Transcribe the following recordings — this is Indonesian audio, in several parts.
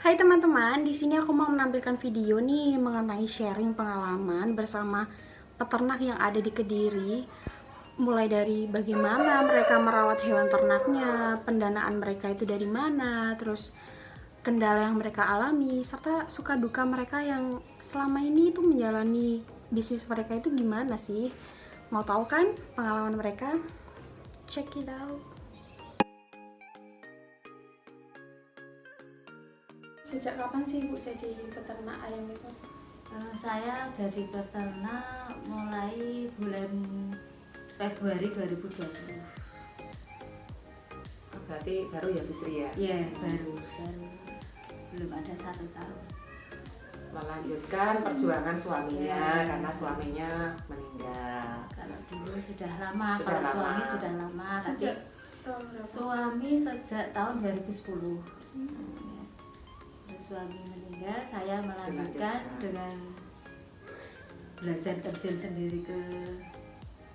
Hai teman-teman, di sini aku mau menampilkan video nih mengenai sharing pengalaman bersama peternak yang ada di Kediri. Mulai dari bagaimana mereka merawat hewan ternaknya, pendanaan mereka itu dari mana, terus kendala yang mereka alami, serta suka duka mereka yang selama ini itu menjalani bisnis mereka itu gimana sih. Mau tahu kan pengalaman mereka? Check it out. Sejak kapan sih Bu jadi peternak ayam itu? Saya jadi peternak mulai bulan Februari 2020. Berarti baru ya Bu Sri ya? Ya, baru belum ada 1 tahun. Melanjutkan perjuangan suaminya Ya. karena suaminya meninggal. Kalau dulu sudah lama, Sudah kalau lama. suami sudah lama. Sejak Tapi tahun berapa? suami sejak tahun 2010. Ya. Terus suami meninggal, saya melanjutkan Dilanjutkan. dengan belajar terjun sendiri ke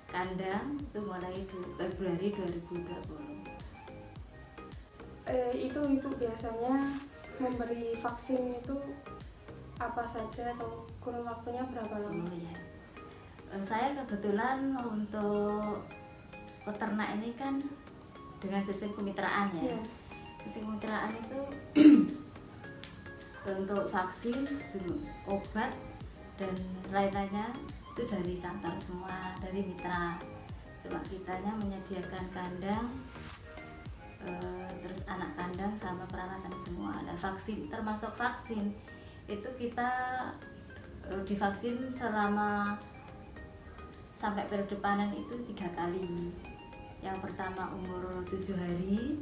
kandang itu mulai Februari 2020. Itu Ibu biasanya memberi vaksin itu apa saja atau kurun waktunya berapa lama? Oh ya. Saya kebetulan untuk peternak ini kan dengan sistem kemitraan ya. Iya. Sistem kemitraan itu untuk vaksin, obat dan lain-lainnya itu dari kantor semua, dari mitra. Cuma kitanya menyediakan kandang, terus anak kandang sama peralatan semua. Ada vaksin, termasuk vaksin itu kita divaksin selama sampai periode panen itu 3 kali. Yang pertama umur 7 hari,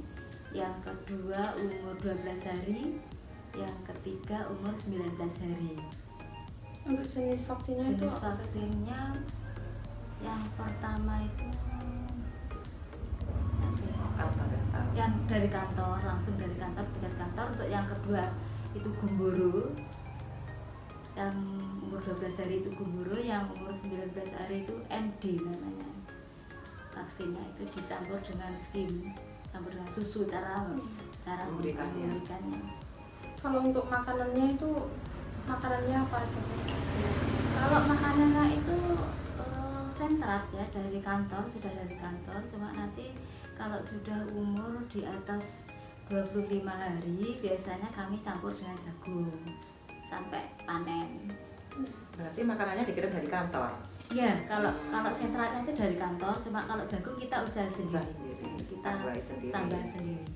yang kedua umur 12 hari, yang ketiga umur 19 hari. Untuk jenis vaksinnya itu Jenis apa saja? vaksinnya yang pertama itu Kantor nggak tahu. yang dari kantor, langsung dari kantor, tugas kantor. Untuk yang kedua itu gumboro, yang umur 12 hari itu gumboro, yang umur 19 hari itu ND namanya. Vaksinnya itu dicampur dengan skim, campur dengan susu, cara Memberikannya. memberikannya. Kalau untuk makanannya itu makanannya apa aja? Jelas. Kalau makanannya itu sentrat ya, dari kantor, sudah dari kantor. Cuma nanti kalau sudah umur di atas 25 hari biasanya kami campur dengan jagung sampai panen. Berarti makanannya dikirim dari kantor. Ya, kalau sentratnya itu dari kantor, cuma kalau jagung kita usaha sendiri. Usaha sendiri. Kita Tambahin sendiri. tambahin sendiri.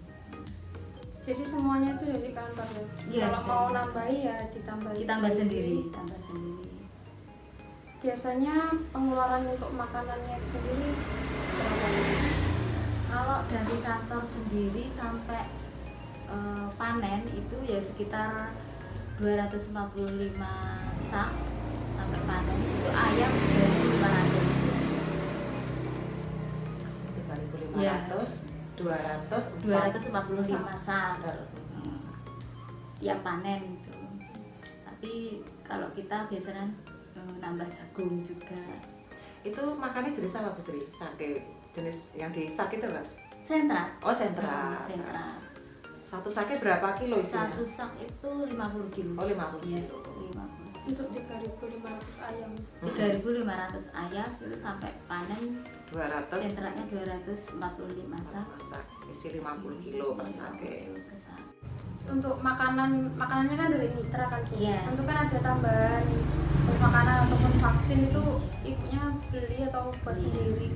Jadi semuanya itu dari kantor ya? Iya, Kalau mau dari nambahi ya ditambahi. Ditambah sendiri, tambah sendiri. Biasanya pengeluaran untuk makanannya itu sendiri berapa? Kalau dari kantor sendiri sampai panen itu ya sekitar 255 sak sampai panen. Itu ayam 2.500. 3.500, Ya. 245 sak tiap panen itu. Tapi kalau kita biasanya nambah jagung juga. Itu makannya jenis apa Bu Sri? Sake jenis yang di sak itu Mbak? Sentrat. Oh sentral. Sentrat. Satu sake berapa kilo isinya? Satu sak itu 50 kilo. Oh 50 Iya, kilo. 50. Untuk 3.500 ayam. 3.500 ayam itu sampai panen 200 sentratnya 245 sak. masak isi 50 kilo per sake. Per sak. Untuk makanannya kan dari mitra kan Bu? Iya. Tentu kan ada tambahan makanan ataupun vaksin itu ibunya beli atau buat sendiri?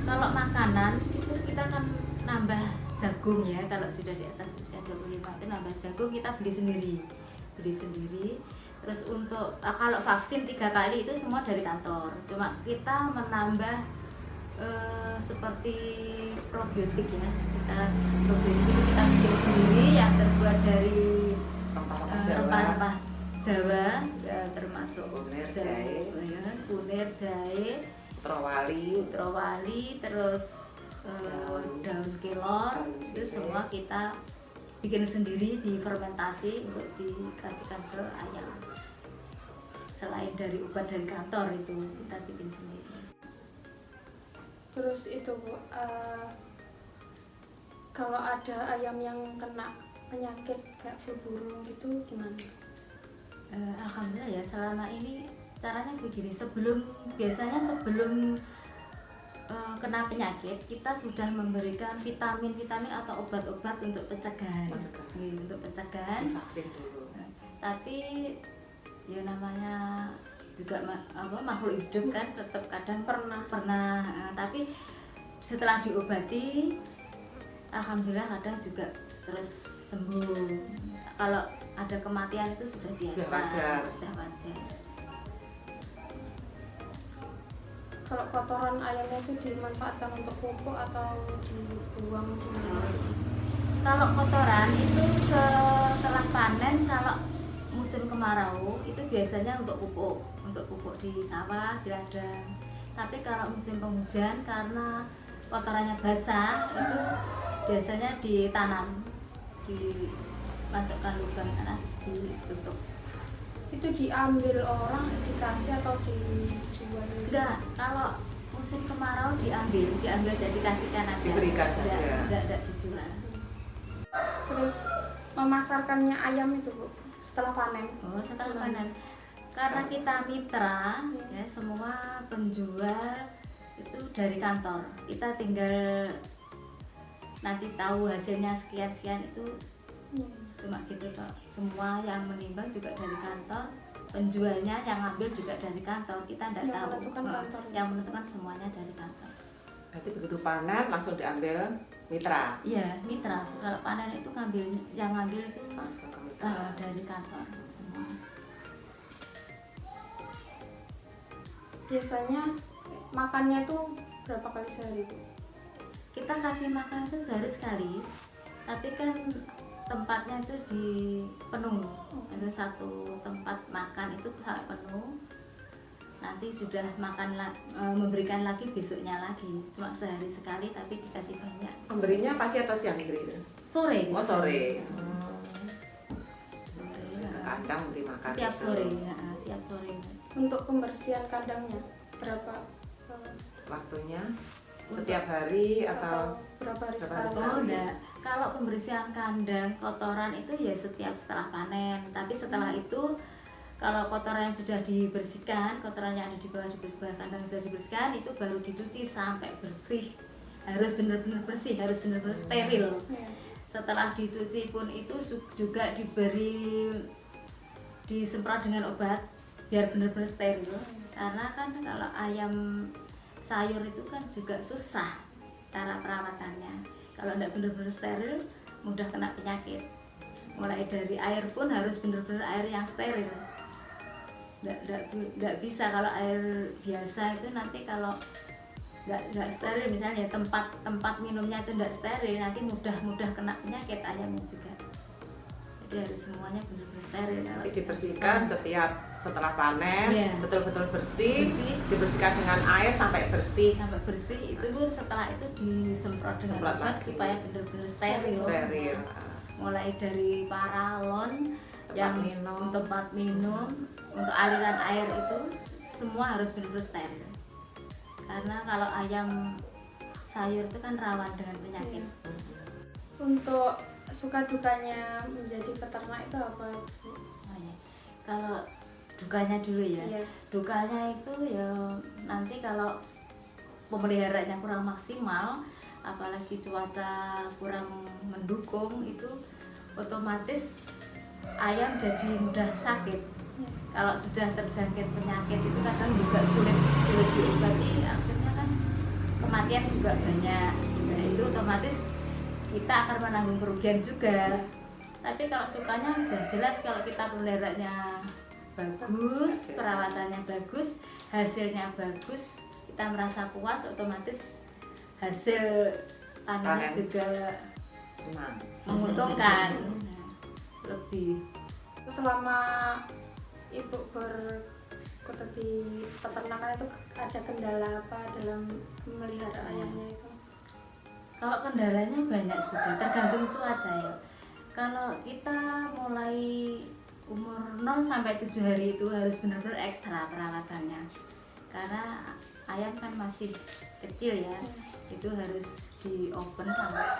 Kalau makanan itu kita kan nambah jagung ya, kalau sudah di atas usia 25 itu nambah jagung kita beli sendiri. Terus untuk kalau vaksin 3 kali itu semua dari kantor. Cuma kita menambah seperti probiotik ya. Probiotik itu kita bikin sendiri yang terbuat dari Rempah-rempah Jawa. rempah-rempah Jawa ya, termasuk Kunir, jahe. kunir, jahe, Trowali, terus daun kelor. Daun Itu sirih. semua kita bikin sendiri, difermentasi untuk dikasihkan ke ayam. Selain dari obat dari kantor itu kita bikin sendiri. Terus itu Bu, kalau ada ayam yang kena penyakit kayak flu burung gitu gimana? Alhamdulillah ya, selama ini caranya begini, biasanya sebelum kena penyakit kita sudah memberikan vitamin-vitamin atau obat-obat untuk pencegahan. Untuk pencegahan. Vaksin dulu. Tapi ya namanya juga makhluk hidup kan, tetap kadang pernah tapi setelah diobati alhamdulillah kadang juga terus sembuh. Kalau ada kematian itu sudah biasa, sudah wajar. Kalau kotoran ayamnya itu dimanfaatkan untuk pupuk atau dibuang di mana? Kalau kotoran itu setelah panen, kalau musim kemarau itu biasanya untuk pupuk di sawah, di ladang. Tapi kalau musim penghujan karena kotorannya basah itu biasanya ditanam, dimasukkan lubang tanah ditutup. Itu diambil orang, dikasih atau dijual? Enggak, kalau musim kemarau diambil jadi kasihkan aja. Diberikan saja. Enggak dijual. Terus memasarkannya ayam itu Bu, setelah panen? Oh, setelah panen. Karena kita mitra, ya semua penjual itu dari kantor. Kita tinggal nanti tahu hasilnya sekian itu cuma gitu Pak. Semua yang menimbang juga dari kantor, penjualnya yang ngambil juga dari kantor. Kita tidak tahu. Yang menentukan semuanya dari kantor. Berarti begitu panen langsung diambil mitra. Iya, mitra. Kalau panen itu yang ngambil itu Langsung ke mitra. dari kantor semua. Biasanya makannya itu berapa kali sehari Bu? Kita kasih makan itu sehari sekali, tapi kan tempatnya itu penuh. Itu satu tempat makan itu sampai penuh. Nanti sudah memberikan lagi besoknya lagi. Cuma sehari sekali tapi dikasih banyak. Pemberinya pagi atau siang istri? Sore. Oh sore. Sore. Ke kandang beri makan. Tiap sore, ya, tiap sore. Untuk pembersihan kandangnya berapa Waktunya? Setiap hari atau berapa hari berapa hari sekali? Oh enggak, kalau pembersihan kandang kotoran itu ya setelah panen. Tapi setelah itu kalau kotoran yang sudah dibersihkan, kotoran yang ada di bawah kandang sudah dibersihkan, itu baru dicuci sampai bersih. Harus benar-benar bersih, harus benar-benar steril. Setelah dicuci pun itu juga disemprot dengan obat biar benar-benar steril. Karena kan kalau ayam sayur itu kan juga susah cara perawatannya. Kalau tidak benar-benar steril mudah kena penyakit. Mulai dari air pun harus benar-benar air yang steril. Nggak bisa kalau air biasa itu nanti kalau nggak steril, misalnya tempat minumnya itu nggak steril, nanti mudah kena penyakit ayamnya juga. Jadi harus semuanya benar-benar steril. Nanti dibersihkan setelah panen, betul-betul bersih, dibersihkan dengan air sampai bersih. Itu pun setelah itu disemprot dengan obat supaya benar-benar steril. Mulai dari paralon, tempat minum, untuk aliran air itu semua harus benar-benar steril. Karena kalau ayam sayur itu kan rawan dengan penyakit. Untuk suka dukanya menjadi peternak itu apa Bu? Oh, ya. Kalau dukanya dulu ya. Dukanya itu ya nanti kalau pemeliharaannya kurang maksimal, apalagi cuaca kurang mendukung, itu otomatis ayam jadi mudah sakit. Kalau sudah terjangkit penyakit itu kadang juga sulit diobati, akhirnya kan kematian juga banyak. Nah, itu otomatis kita akan menanggung kerugian juga. Tapi kalau sukanya sudah jelas, kalau kita peliharaannya bagus, perawatannya bagus, hasilnya bagus, kita merasa puas, otomatis hasil panennya juga senang, menguntungkan. Lebih. Selama Ibu berkutat di peternakan itu ada kendala apa dalam memelihara ayamnya itu? Kalau kendalanya banyak juga, tergantung cuaca ya. Kalau kita mulai umur 0 sampai 7 hari itu harus benar-benar ekstra perawatannya. Karena ayam kan masih kecil ya. Itu harus di open sampai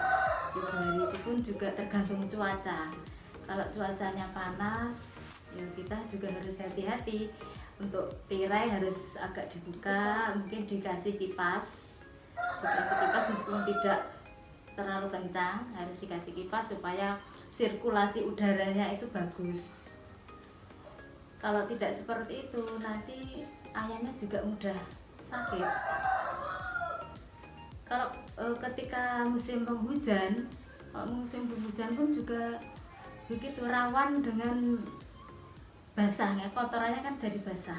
7 hari itu pun juga tergantung cuaca. Kalau cuacanya panas, ya kita juga harus hati-hati. Untuk tirai harus agak dibuka, mungkin dikasih kipas. Dikasih kipas meskipun tidak terlalu kencang, harus dikasih kipas supaya sirkulasi udaranya itu bagus. Kalau tidak seperti itu, nanti ayamnya juga mudah sakit. Kalau ketika musim penghujan, pun juga begitu rawan dengan basah ya, kotorannya kan jadi basah.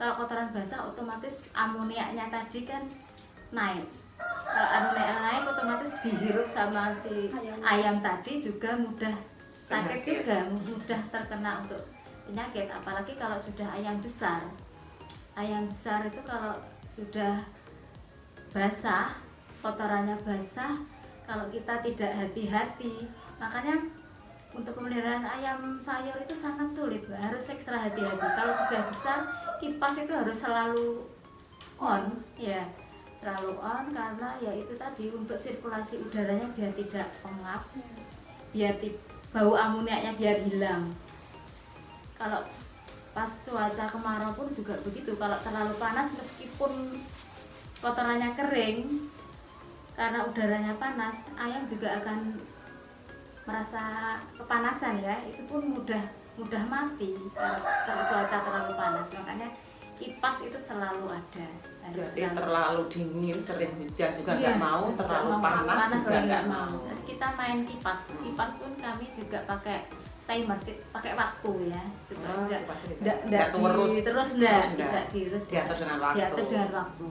Kalau kotoran basah otomatis amoniaknya tadi kan naik. Kalau amoniaknya naik otomatis dihirup sama si ayam tadi juga mudah sakit juga, mudah terkena untuk penyakit. Apalagi kalau sudah ayam besar. Ayam besar itu kalau sudah basah, kotorannya basah, kalau kita tidak hati-hati, makanya untuk pemeliharaan ayam sayur itu sangat sulit, harus ekstra hati-hati. Kalau sudah besar, kipas itu harus selalu on, ya, selalu on, karena ya itu tadi untuk sirkulasi udaranya biar tidak pengap, biar bau amoniaknya biar hilang. Kalau pas cuaca kemarau pun juga begitu. Kalau terlalu panas, meskipun kotorannya kering, karena udaranya panas, ayam juga akan merasa kepanasan ya, itu pun mudah mati kalau cuaca terlalu panas. Makanya kipas itu selalu ada. Berarti terlalu dingin, sering hujan juga nggak mau, terlalu panas juga nggak mau. Jadi kita main kipas. Kipas pun kami juga pakai timer, pakai waktu ya, supaya tidak terus tidak diurus, diatur dengan waktu.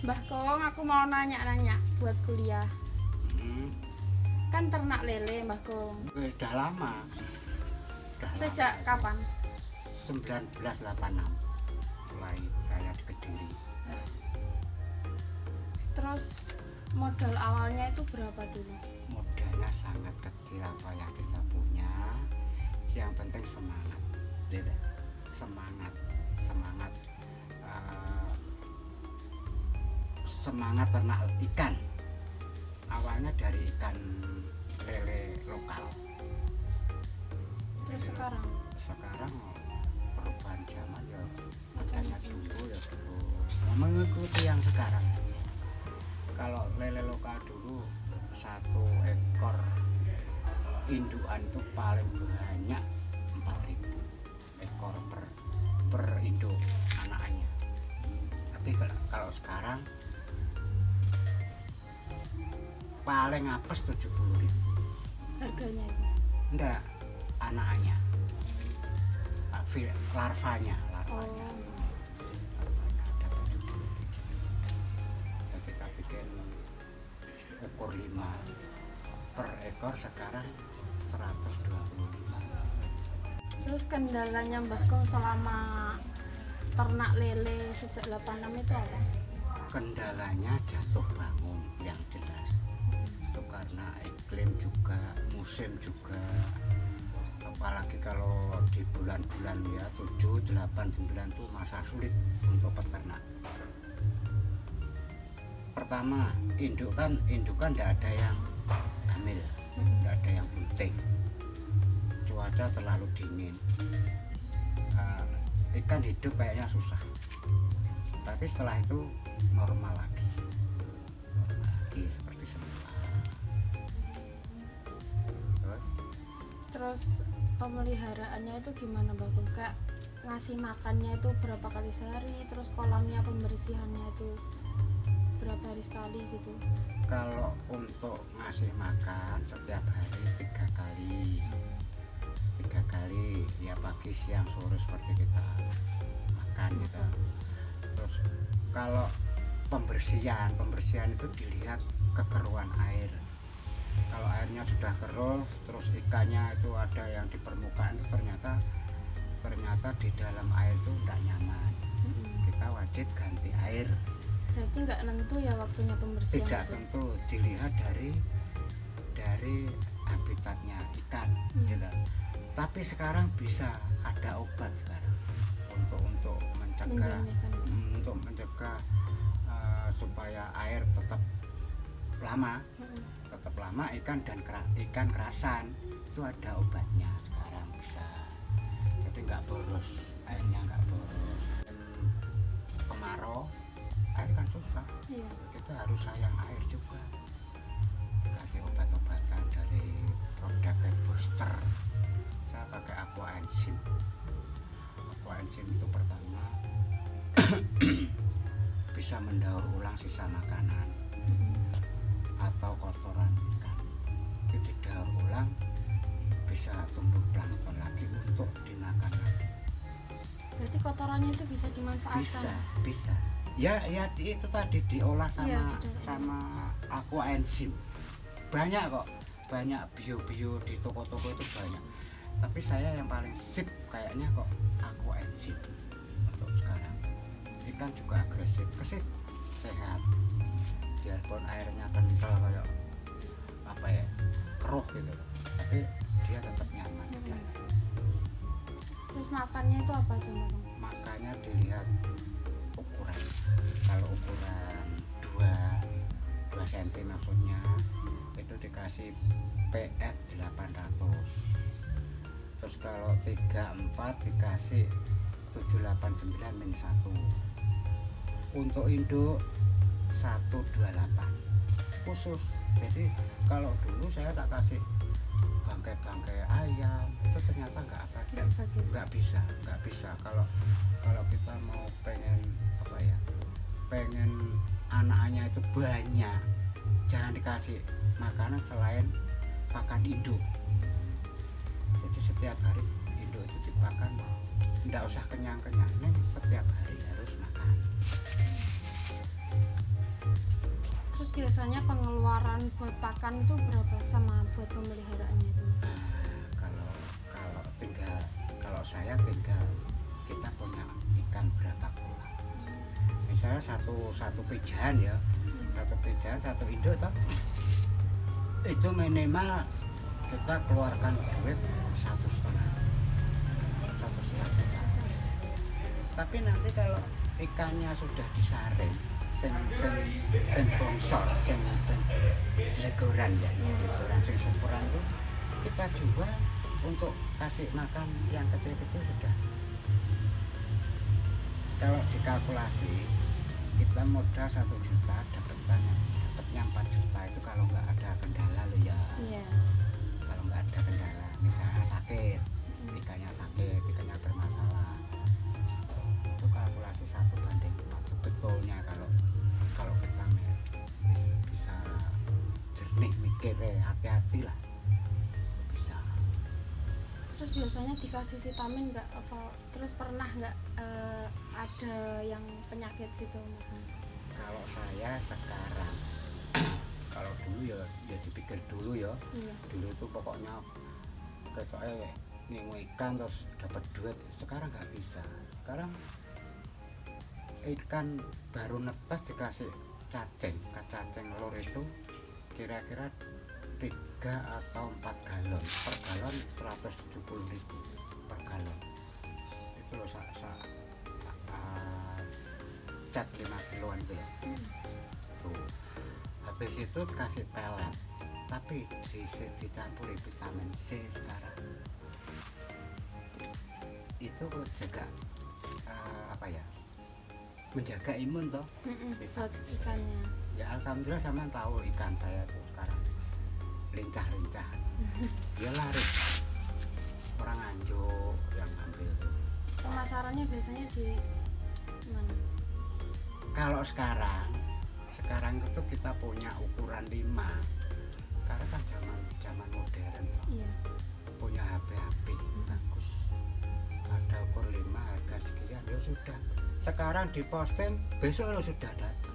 Mbah Kong, aku mau nanya-nanya buat kuliah. Kan ternak lele, Mbah Kong. Udah lama. Sejak kapan? 1986 mulai saya di Kediri. Terus modal awalnya itu berapa dulu? Modalnya sangat kecil apa yang kita punya. Yang penting semangat. Semangat ternak ikan. Awalnya dari ikan lele lokal. Terus sekarang perubahan zaman ya adanya dulu ya dulu mengikuti yang sekarang. Kalau lele lokal dulu 1 ekor indukan itu paling banyak 4.000 ekor per induk anaknya. Tapi kalau sekarang paling apes 70.000 harganya itu? Enggak, anaknya, larvanya Oh. Dapat 70.000. Kita bikin ukur 5 per ekor, sekarang 125. Terus kendalanya Mbah Kong selama ternak lele sejak 86 itu apa? Kendalanya jatuh bangun yang jelas. Itu karena iklim juga, musim juga. Apalagi kalau di bulan-bulan ya 7, 8, 9 itu masa sulit untuk peternak. Pertama, indukan tidak ada yang hamil, tidak ada yang bunting. Cuaca terlalu dingin. Ikan hidup kayaknya susah. Tapi setelah itu normal lagi seperti semula. Terus pemeliharaannya itu gimana Mbak Kong? Kayak ngasih makannya itu berapa kali sehari, terus kolamnya pembersihannya itu berapa hari sekali gitu? Kalau untuk ngasih makan setiap hari 3 kali ya, pagi, siang, sore seperti kita makan gitu. Terus kalau pembersihan itu dilihat kekeruan air. Kalau airnya sudah keruh, terus ikannya itu ada yang di permukaan itu ternyata di dalam air itu tidak nyaman. Kita wajib ganti air. Berarti nggak nentu ya waktunya pembersihan? Tidak itu? tentu, dilihat dari habitatnya ikan gitu. Tapi sekarang bisa ada obat sekarang untuk mencegah supaya air lama ikan dan ikan kerasan itu ada obatnya sekarang bisa, jadi nggak boros, airnya nggak boros. Dan kemarau air kan susah, kita harus sayang air juga, dikasih obat-obatan dari produk booster. Saya pakai aqua enzim itu pertama bisa mendaur ulang sisa makanan atau kotoran ikan, itu didaur ulang bisa tumbuh plankton lagi untuk dimakan lagi. Berarti kotorannya itu bisa dimanfaatkan? Bisa ya itu tadi diolah sama sama aqua enzim. Banyak kok, banyak bio di toko-toko itu banyak, tapi saya yang paling sip kayaknya kok aqua enzim untuk sekarang. Ikan juga agresif, sehat, biarpun airnya kental kayak apa ya, keruh gitu, tapi dia tetap nyaman. Terus makannya itu apa aja Bang? Makanya dilihat ukuran, kalau ukuran 2 cm maksudnya itu dikasih PF 800, terus kalau 34 dikasih 789 min 1, untuk induk 128 khusus. Jadi kalau dulu saya tak kasih bangkai ayam itu ternyata nggak bisa. Kalau kita mau pengen pengen anaknya itu banyak, jangan dikasih makanan selain pakan induk. Jadi setiap hari induk itu dipakan, nggak usah kenyang-kenyang, setiap hari harus makan. Terus biasanya pengeluaran buat pakan itu berapa sama buat pemeliharaannya itu? Kalau saya tinggal kita punya ikan berapa kolam, misalnya satu pijahan ya, satu induk toh, itu minimal kita keluarkan duit 1,5 juta. Tapi nanti kalau ikannya sudah disaring, sen bongsor, sen jelegoran ya, jelegoran sing sempuran itu kita jual untuk kasih makan yang kecil-kecil sudah. Kalau dikalkulasi kita modal 1 juta dapatnya 4 juta itu kalau nggak ada kendala loh ya. Kalau nggak ada kendala, misalnya sakit, ikannya bermasalah, itu kalkulasi 1:4 sebetulnya kalau kita bisa jernih mikirnya, hati-hati lah. Terus biasanya dikasih vitamin nggak apa? Terus pernah nggak ada yang penyakit gitu? Kalau saya sekarang, kalau dulu ya dipikir dulu ya, dulu itu pokoknya ketoknya ngingu ikan terus dapat duit. Sekarang nggak bisa. Sekarang ikan baru netas dikasih cacing lor itu kira-kira 3 atau 4 galon, per galon 170.000 per galon. Itu loh cat 5 kiloan itu loh. Tuh. Habis itu kasih pelet, tapi dicampuri vitamin C sekarang. Itu jaga menjaga imun toh. Buat ikannya. Ya alhamdulillah sama tahu ikan saya tuh sekarang lincah, dia lari, orang Anjo yang ambil. Pemasarannya biasanya di mana? Kalau sekarang itu kita punya ukuran 5, karena kan zaman modern toh. Punya HP bagus, ada ukur 5 harga sekian, ya sudah. Sekarang diposting besok lo sudah datang,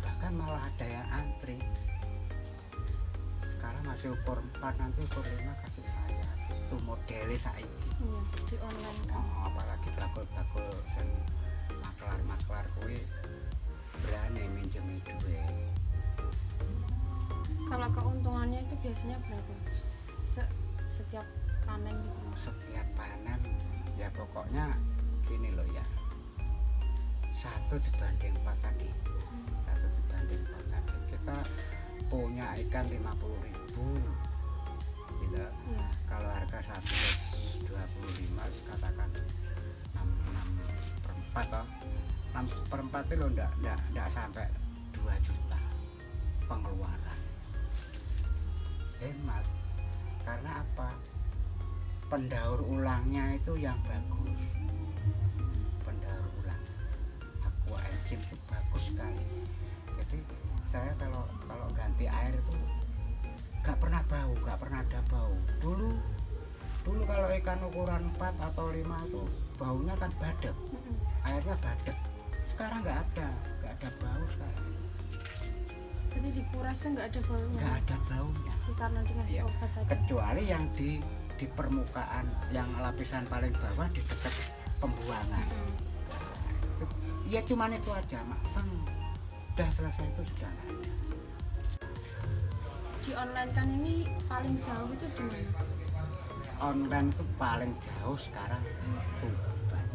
bahkan malah ada yang antri. Sekarang masih ukur 4, nanti ukur 5 kasih saya. Itu modelnya saiki. Di online kan. Apalagi bakul-bakul sen maklar kuwi berani minjem duit. Kalau keuntungannya itu biasanya berapa? Setiap panen gitu. Setiap panen ya pokoknya gini loh ya. 1 dibanding 4 tadi. 1 dibanding 4 tadi. kita punya ikan 50.000 gitu. Kalau harga 125 katakan 6/4 toh. 6/4 itu loh enggak sampai 2 juta pengeluaran. Hemat. Karena apa? Pendaur ulangnya itu yang bagus. Pendaur ulang aqua engine itu bagus sekali. Jadi saya kalau ganti air itu nggak pernah bau, nggak pernah ada bau. Dulu kalau ikan ukuran 4 atau 5 itu baunya kan badek, airnya badek. Sekarang nggak ada bau sekarang. Jadi dikurasnya nggak ada baunya. Nggak ada baunya. Karena dikasih Ya, obat tadi. kecuali yang di permukaan, yang lapisan paling bawah di dekat pembuangan. Ya cuman itu aja, makseng. Udah selesai itu sudah nggak ada. Di online kan ini paling jauh itu di mana? Online itu paling jauh sekarang Tuban.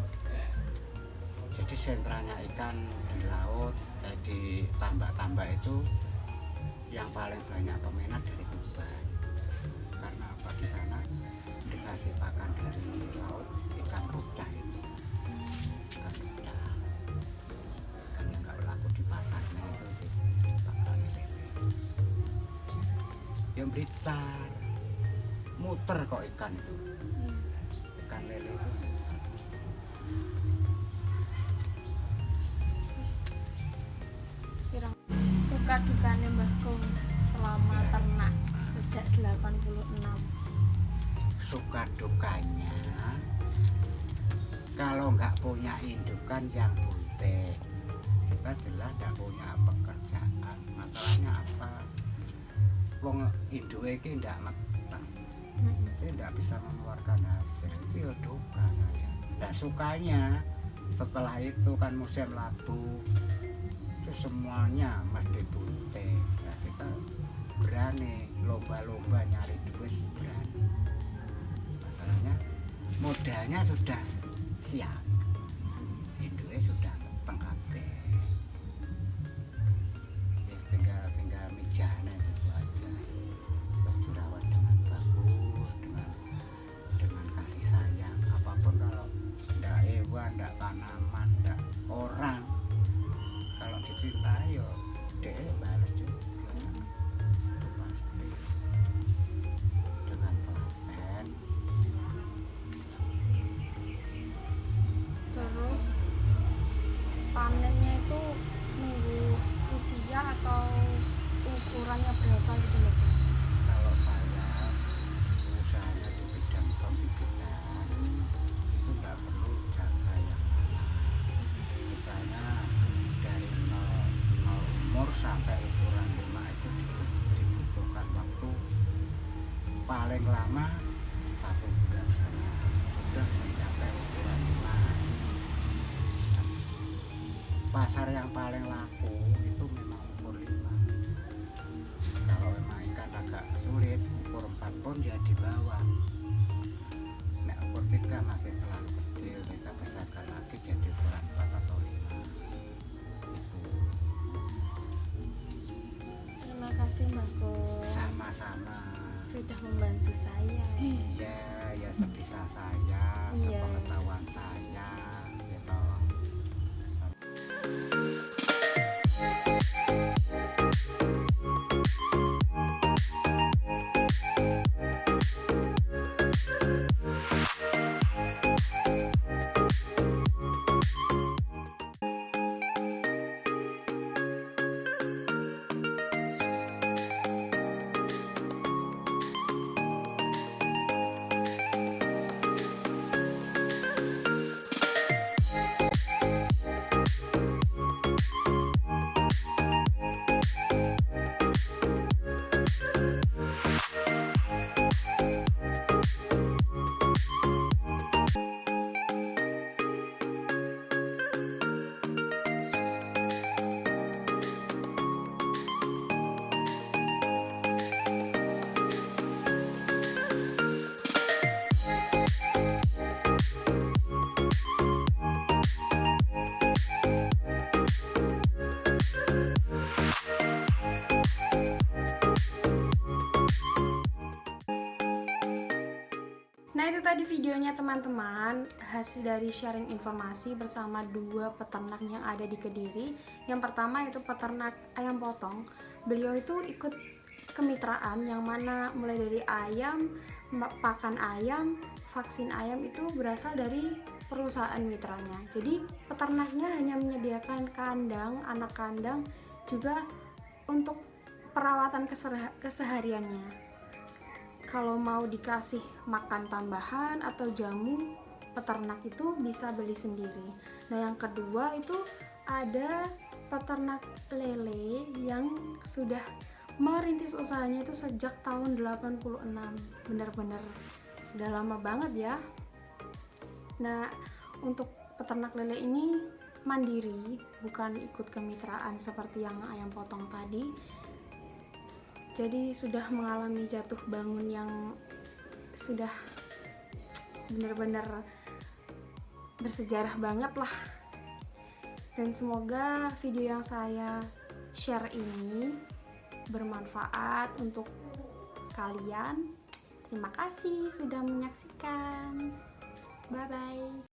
Jadi sentranya ikan di laut, di tambak-tambak itu yang paling banyak peminat dari Tuban. Karena apa, di sana dikasih pakan dari laut, ikan rucah itu. Ikan rucah. Ikan yang nggak laku di pasarnya itu pakan itu. Yang Blitar muter kok ikan itu. Ikan lele itu Suka dukanya Mbah Kung selama ternak sejak 86. suka dukanya kalau nggak punya indukan yang bunting, kita jelas nggak punya pekerjaan. Masalahnya apa? Wong induke iki ndak meteng, dia ndak bisa mengeluarkan hasil. Itu ya duka saya. Nah sukanya setelah itu kan musim labu itu semuanya mesti bunting. Nah, kita berani lomba-lomba nyari duit, berani. Masalahnya modalnya sudah siap, induke sudah meteng kabeh. Ya tinggal mijahnya itu aja. Terus dirawat dengan bagus, dengan kasih sayang. Apapun kalau ndak hewan, ndak tanaman, ndak orang, kalau dicintai yo dia balas juga. Itu pasti. Dengan telaten. Terus panennya itu nunggu usia atau ukurannya berapa gitu loh? Kalau saya usahanya di bidang pembibitan itu nggak perlu jaga yang lama. Misalnya dari 0 umur sampai ukuran 5 itu dibutuhkan waktu paling lama 1,5 bulan sudah mencapai ukuran 5. Pasar yang paling laku itu memang umur 5. Kalau memang ikan agak sulit, ukur 4 pun ya di bawah. Nek ukur 3 masih terlalu kecil, kita besarkan lagi jadi ukuran 4 atau 5. Itu Terima kasih Mbak Kung sama-sama. sudah membantu saya. Iya, ya sebisa saya, Iya. sepengetahuan saya, gitu. videonya teman-teman hasil dari sharing informasi bersama dua peternak yang ada di Kediri. Yang pertama itu peternak ayam potong. Beliau itu ikut kemitraan yang mana mulai dari ayam, pakan ayam, vaksin ayam itu berasal dari perusahaan mitranya. Jadi peternaknya hanya menyediakan kandang, anak kandang, juga untuk perawatan kesehariannya. Kalau mau dikasih makan tambahan atau jamu, peternak itu bisa beli sendiri. Nah, yang kedua itu ada peternak lele yang sudah merintis usahanya itu sejak tahun 86. Benar-benar sudah lama banget ya. Nah, untuk peternak lele ini mandiri, bukan ikut kemitraan seperti yang ayam potong tadi. Jadi sudah mengalami jatuh bangun yang sudah benar-benar bersejarah banget lah. Dan semoga video yang saya share ini bermanfaat untuk kalian. Terima kasih sudah menyaksikan. Bye bye.